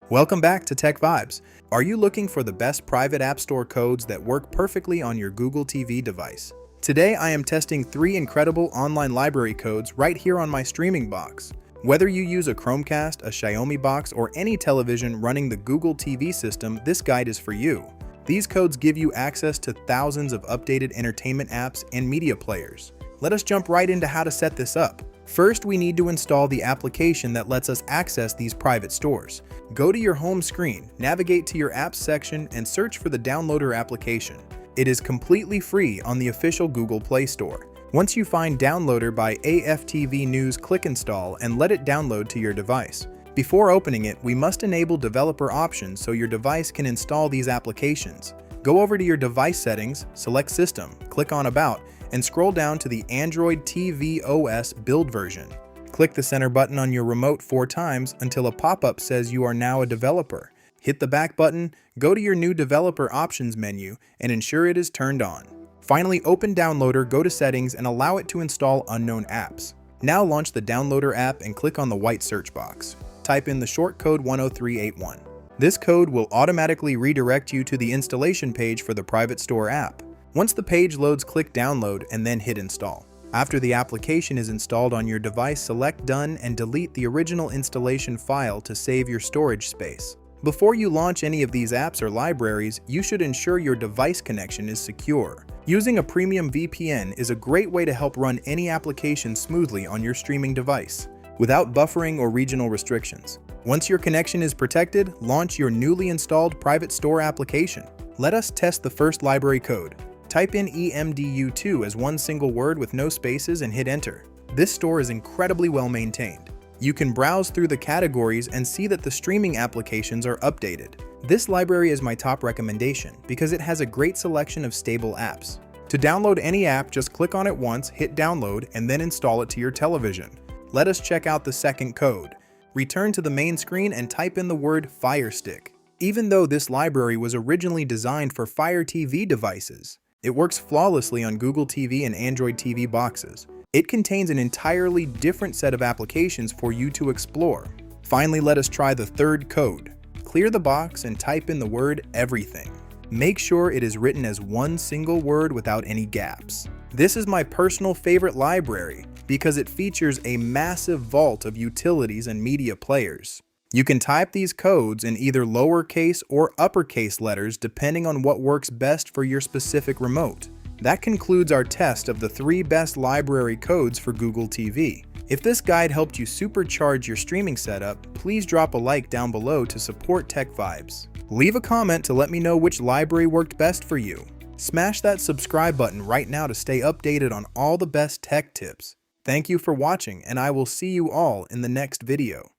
Welcome back to TechVibes. Are you looking for the best private App Store codes that work perfectly on your Google TV device? Today I am testing 3 incredible online library codes right here on my streaming box. Whether you use a Chromecast, a Xiaomi box, or any television running the Google TV system, this guide is for you. These codes give you access to thousands of updated entertainment apps and media players. Let us jump right into how to set this up. First, we need to install the application that lets us access these private stores. Go to your home screen, navigate to your apps section, and search for the Downloader application. It is completely free on the official Google Play Store. Once you find Downloader by AFTV News, click Install and let it download to your device. Before opening it, we must enable developer options so your device can install these applications. Go over to your device settings, select System, click on About, and scroll down to the Android TV OS build version. Click the center button on your remote 4 times until a pop-up says you are now a developer. Hit the back button, go to your new developer options menu, and ensure it is turned on. Finally, open Downloader, go to Settings, and allow it to install unknown apps. Now launch the Downloader app and click on the white search box. Type in the shortcode 10381. This code will automatically redirect you to the installation page for the private store app. Once the page loads, click Download and then hit Install. After the application is installed on your device, select Done and delete the original installation file to save your storage space. Before you launch any of these apps or libraries, you should ensure your device connection is secure. Using a premium VPN is a great way to help run any application smoothly on your streaming device, without buffering or regional restrictions. Once your connection is protected, launch your newly installed private store application. Let us test the first library code. Type in EMDU2 as one single word with no spaces and hit enter. This store is incredibly well maintained. You can browse through the categories and see that the streaming applications are updated. This library is my top recommendation because it has a great selection of stable apps. To download any app, just click on it once, hit download, and then install it to your television. Let us check out the second code. Return to the main screen and type in the word Fire Stick. Even though this library was originally designed for Fire TV devices, it works flawlessly on Google TV and Android TV boxes. It contains an entirely different set of applications for you to explore. Finally, let us try the third code. Clear the box and type in the word Everything. Make sure it is written as one single word without any gaps. This is my personal favorite library because it features a massive vault of utilities and media players. You can type these codes in either lowercase or uppercase letters depending on what works best for your specific remote. That concludes our test of the 3 best library codes for Google TV. If this guide helped you supercharge your streaming setup, please drop a like down below to support TechVibes. Leave a comment to let me know which library worked best for you. Smash that subscribe button right now to stay updated on all the best tech tips. Thank you for watching, and I will see you all in the next video.